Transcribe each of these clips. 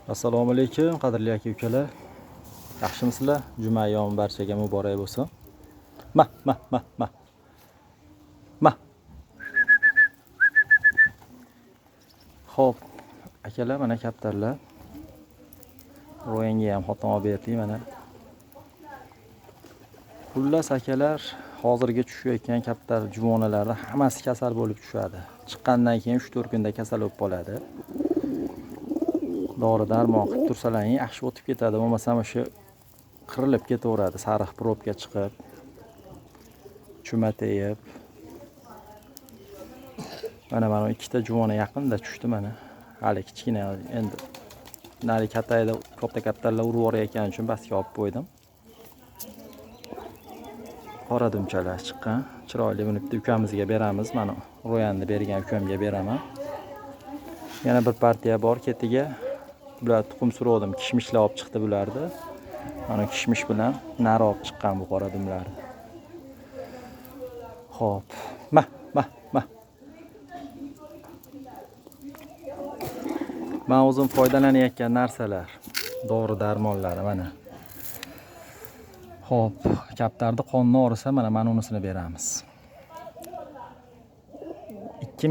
Assalomu alaykum qadrli aka-ukalar. Yaxshimisizlar? Juma ayyomi barchaga muborak bo'lsin. Ma. Xo'p, akalar mana kaptarlar. Ro'yinga ham xotin olib berdik mana. Xullas akalar, hozirga tushayotgan kaptar juvonalarda hammasi kasal bo'lib tushadi. Chiqqandan keyin 3-4 kunda kasal bo'lib qoladi. Dori darmon qilib tursalaring yaxshi o'tib ketadi. Bo'lmasam o'sha qirilib ketaveradi, sariq probka chiqib, chumatayib. Mana ikkita juvona yaqinda tushdi mana. Hali kichkina endi nari katayda katta kaptarlar urib yuborayotgani uchun basga olib qo'ydim. Qora dumchalar chiqqan. Chiroyli buni bitta ukamizga beramiz. Mana ro'yanni bergan ukamga beraman. Yana bir partiya bor ketiga. Bular tuxum suruvdim, kishmishlar olib chiqdi bularni. Mana kishmish bilan nari olib chiqqan bu qora dumlarni. Xo'p, ma. Men o'zim foydalanayotgan narsalar, dori darmonlari mana. Xo'p, kaptarni qonni orisa mana unisini beramiz. 2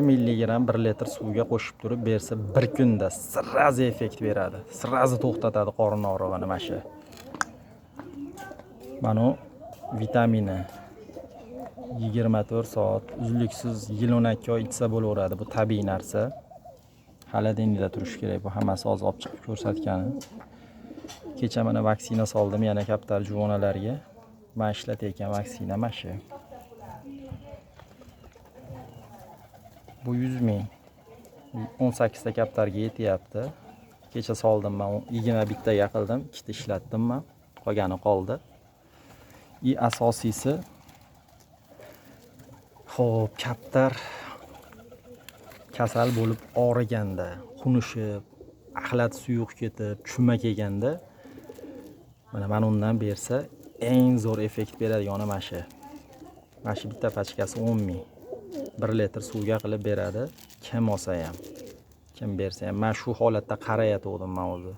milligram 1 litr suvga qo'shib turib bersa 1 kunda sirazi effekt beradi. Sirazi to'xtatadi qorin og'rig'ini mana shu. Mana vitamini 24 soat uzluksiz yil 12 oy ichsa bo'laveradi. Bu tabiiy narsa. Xolodilnikda turishi kerak. Bu hammasi hozir olib chiqib ko'rsatgani. Kecha mana vaksina soldim yana kaptar juvonalarga. Men ishlatayotgan vaksina mana shu. Bu 100 ming 18 ta kaptarga yetyapti. Kecha soldim men 21 taga qildim, 2 ta ishlatdim men. Qolgani qoldi. Asosiysi xo'p, kaptar kasal bo'lib og'riganda, xunishib, axlat suyuq ketib, chuma kelganda mana undan bersa eng zo'r effekt beradigani mana shu. Mana shu bitta pachkasi 10 ming. 1 litr suvga qilib beradi. Kim olsa ham, kim bersa ham. Men shu holatda qarayatgandim men o'zi.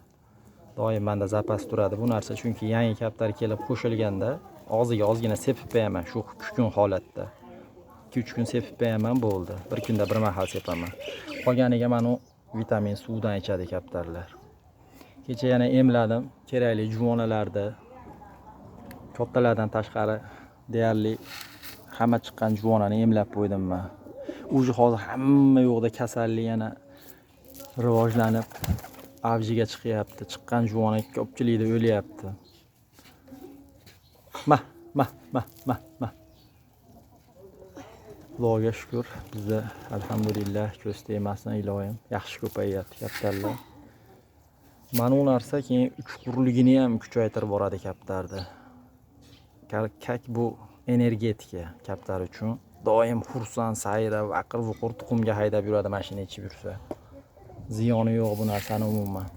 Doim menda zapas turadi bu narsa, chunki yangi kaptar kelib qo'shilganda og'ziga ozgina sepib qo'yaman shu kukun holatda. 2-3 kun sepib qo'yaman bo'ldi. Bir kunda bir mahal sepaman. Qolganiga mana vitamin suvdan ichadi kaptarlar. Kecha yana emladim. Kerakli juvonalarni kattalardan tashqari deyarli hamma chiqqan juvonani emlab qo'ydim men. Uji hozir hamma yo'qda kasallik yana rivojlanib avjiga chiqyapti. Chiqqan juvona ko'pchilikda o'lyapti. Ma. Xudoga shukr, bizda alhamdulillah ko'z tegmasdan iloyim yaxshi ko'payyapti kaptarlar. Mana u narsa keyin uchqurligini ham kuchaytirib boradi kaptarni. Kak bu energetika kaptar uchun. Doim xursand, sayrab, vaqir-vuqur tuxumga haydab yuradi mashina ichib yursa. Ziyoni yo'q bu narsani umuman.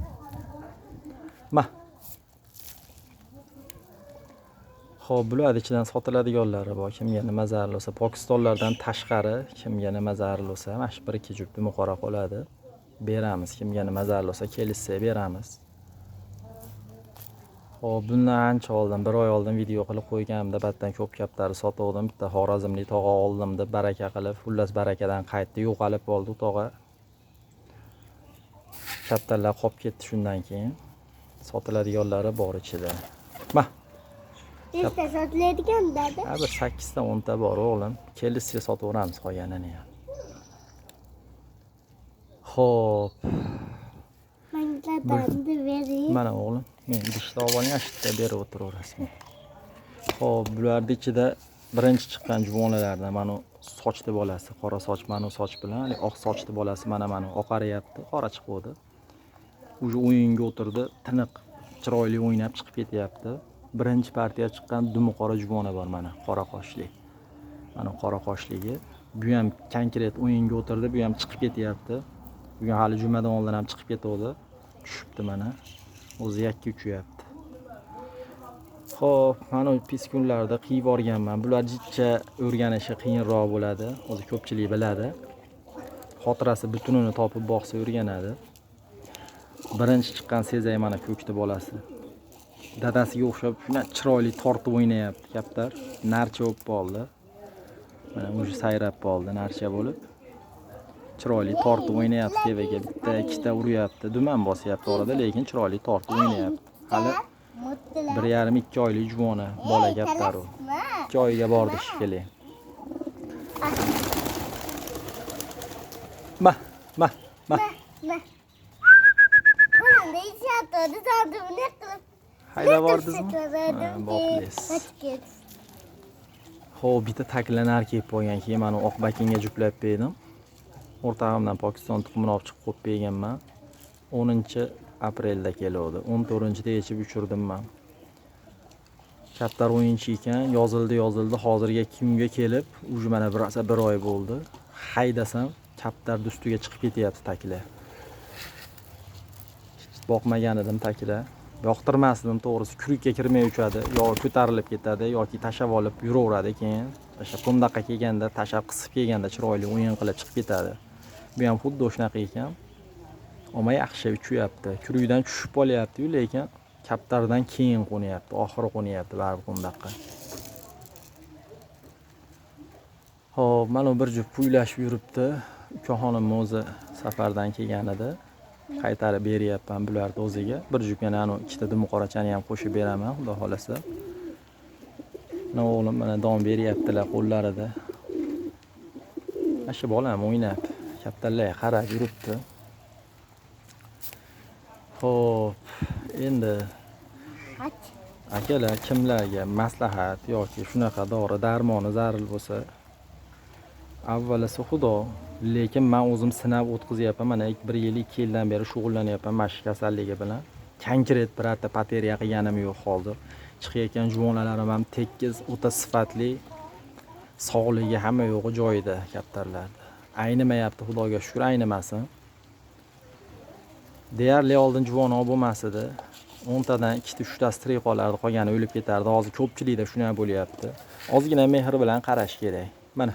Xo'p, bular ichidan sotiladiganlari bor. Kimga nima zarur bo'lsa, Pokistonlardan tashqari kimga nima zarur bo'lsa, mana shu 1-2 juft muqora qoladi. Beramiz. Kimga nima zarur bo'lsa, kelishsa beramiz. Xo'p, bundan ancha oldin, 1 oy oldin video qilib qo'yganimda batdan ko'p kaptarni sotgandim. Bitta Xorazmlik tog'a oldim deb baraka qilib, xullas barakadan qaytdi, yo'qolib qoldi u tog'a. Kaptarlar qolib ketdi shundan keyin. Sotiladiganlari bor ichida. Nechta sotiladigan dada? Bir 8 ta 10 ta bor o'g'lim. Kelishsa sotaveramiz qolganini ham. Xo'p. Menga bering. Mana o'g'lim, men idishni olib oling, ashitda berib o'tiraverasizmi. Xo'p, bularning ichida birinchi chiqqan juvonalardan mana sochli bolasi, qora soch, mana soch bilan oq sochli bolasi mana oqaryapti, qora chiqdi. Uje o'yinga o'tirdi, tiniq, chiroyli o'ynab chiqib ketyapti. Birinchi partiya chiqqan dumi qora juvona bor mana, qora qoshli. Mana qora qoshligi. Bu ham konkret o'yinga o'tirdi, bu ham chiqib ketyapti. Bugun hali jumadan oldin ham chiqib ketdi. Tushibdi mana. O'zi yakka uchyapti. Xo'p, mana pis kunlarda qiyib borganman. Bular jichcha o'rganishi qiyinroq bo'ladi. O'zi ko'pchilik biladi. xotirasi butunini topib boqsa o'rganadi. Birinchi chiqqan Sezay mana ko'kti bolasi. Dadasiga o'xshab shuna chiroyli tortib o'ynayapti kaptar. Narcha bo'lib qoldi. Mana o'sha sayrab qoldi narcha bo'lib. Chiroyli tortib o'ynayapti tevaga. Bitta, ikkita uryapti. Duman bosyapti orada, lekin chiroyli tortib o'ynayapti. Hali 1,5-2 oylik juvona bola kaptar u. 2 oyga bordi shekilli. Ma. Qo'limda ishlatadi, tadimni qilib. Hayda bordingizmi? Boqlaysiz. Xo'p, bitta taklanar kelib qo'ygan keyin mana oq bakinga juplab berdim. O'rtog'imdan Pokiston tuxumini olib chiqib qo'yib berganman. 10-aprelda keldi. 14-da yechib uchirdim men. Kaptar o'yinchi ekan, yozildi, hozirga kimga kelib, уже mana bir oy bo'ldi. Haydasam kaptar ustiga chiqib ketyapti takla. Boqmagan edim takla. Yoqtirmasdim to'g'risi, kurikka kirmay uchadi, yo ko'tarilib ketadi yoki tashab olib yuraveradi keyin. O'sha qumdaqa kelganda, tashab qisib kelganda chiroyli o'yin qilib chiqib ketadi. Bu ham xuddi o'shanaqa ekan. Ammo yaxshi uchyapti. Kurikdan tushib qolyapti-yu, lekin kaptardan keyin qo'nyapti, oxiri qo'nyapti baribir qumdaqa. Xo'p, mana bir juft puylashib yuribdi. Ukaxonim o'zi safardan kelgan edi. Qaytarib beryapman bularni o'ziga. Bir juft yana ikkita dumuqorachani ham qo'shib beraman, xudo xolasa. Mana o'g'lim mana don beryaptilar qo'llarida. Mana shu bolam o'ynab, kaptarlarga qarab yuribdi. Xo'p, endi akalar kimlarga maslahat yoki shunaqa dori darmoni zarur bo'lsa, avvalasi xudo, lekin men o'zim sinab o'tkazyapman. Mana 1 yil 2 yildan beri shug'ullanyapman mana shu kasalligi bilan. Konkret birorta pateriya qilganim yo'q hozir. Chiqayotgan juvonalarim ham tekis, o'ta sifatli, sog'ligi hamma yo'g'i joyida kaptarlarda. Aynimayapti, xudoga shukr, aynimasin. Deyarli oldin juvon bo'lmas edi. 10 tadan 2-3 tasi tirik qolardi, qolgani o'lib ketardi. Hozir ko'pchilikda shunday bo'lyapti. Ozgina mehr bilan qarash kerak. Mana.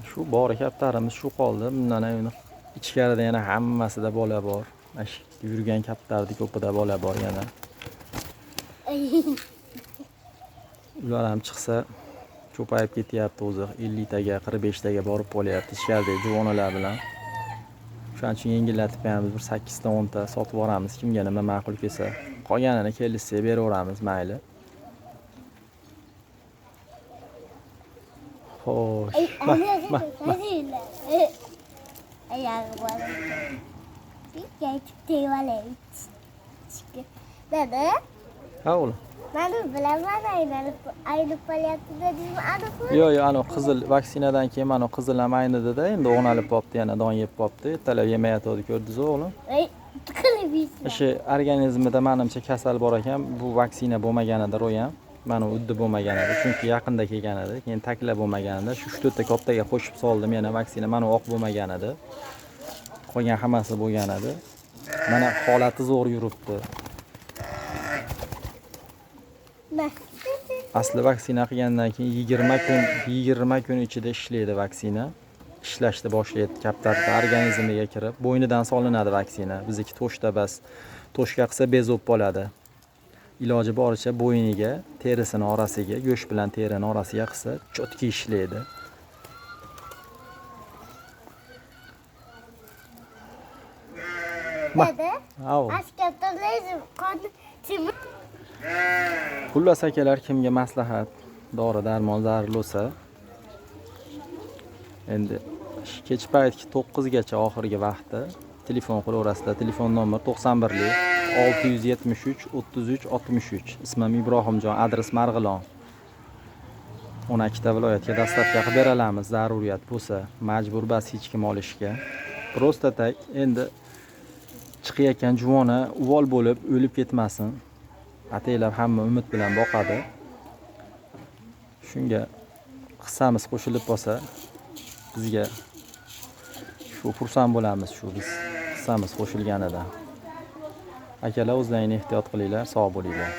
Shu bori kaptarimiz shu qoldi. Bundan endi ichkarida yana hammasida bola bor. Mana shu yurgan kaptarning ko'pida bola bor yana. Ular ham chiqsa ko'payib ketyapti o'zi. 50 taga, 45 taga borib qolyapti ichkaridagi juvonalar bilan. Shuning uchun yengillatib qo'yamiz. Bir 8 ta 10 ta sotib yuboramiz. Kimga nima ma'qul kelsa, qolganini kelishsa beraveramiz, mayli. Xo'sh. Dada, Ha o'g'lim. mana bilaman aynib qolyapti dedingmi? Yo'q, qizil vaksinadan keyin mana qizil ham aynidi-da, endi o'nalib qopti, yana don yeb qopti. Ertalab yemayotdi, ko'rdingiz o'g'lim? Tiqilib yeysiz. O'sha organizmida menimcha kasal bor ekan, bu vaksina bo'lmaganida ro'yam. Mana uddi bo'lmagan edi, chunki yaqinda kelgan edi. Keyin takla bo'lmaganida shu 3-4 ta koptaga qo'shib soldim yana vaksina. Mana oq bo'lmagan edi. Qolgan hammasi bo'lgan edi. Mana holati zo'r yuribdi. Asli vaksina qilgandan keyin 20 kun ichida ishlaydi vaksina. Ishlashni boshlaydi kaptarda organizmiga kirib, bo'ynidan solinadi vaksina. Bizniki to'shda bas. To'shga qilsa bez bo'lib qoladi. Iloji boricha bo'yniga, terisini orasiga, go'sht bilan terining orasiga qilsa, cho'tki ishlaydi. Dada, Au. askatlarning qoni chimib. Xullas akalar, kimga maslahat, dori darmon zarur bo'lsa, endi kech paytki 9 gacha oxirgi vaqtda telefon qilaverasizlar. Telefon nomer 91 673 33 63. Ismim Ibrohimjon, adres Marg'ilon. 12 ta viloyatga dastavka qilib beramiz zaruriyat bo'lsa, majbur bas hech kim olishga. Prosta tak endi chiqayotgan juvona uvol bo'lib o'lib ketmasin. Ataylar hamma umid bilan boqadi. Shunga hissamiz qo'shilib bo'lsa, bizga shu xursand bo'lamiz, shu biz hissamiz qo'shilganidan. Akalar, o'zlaringizni ehtiyot qilinglar, sog' bo'linglar.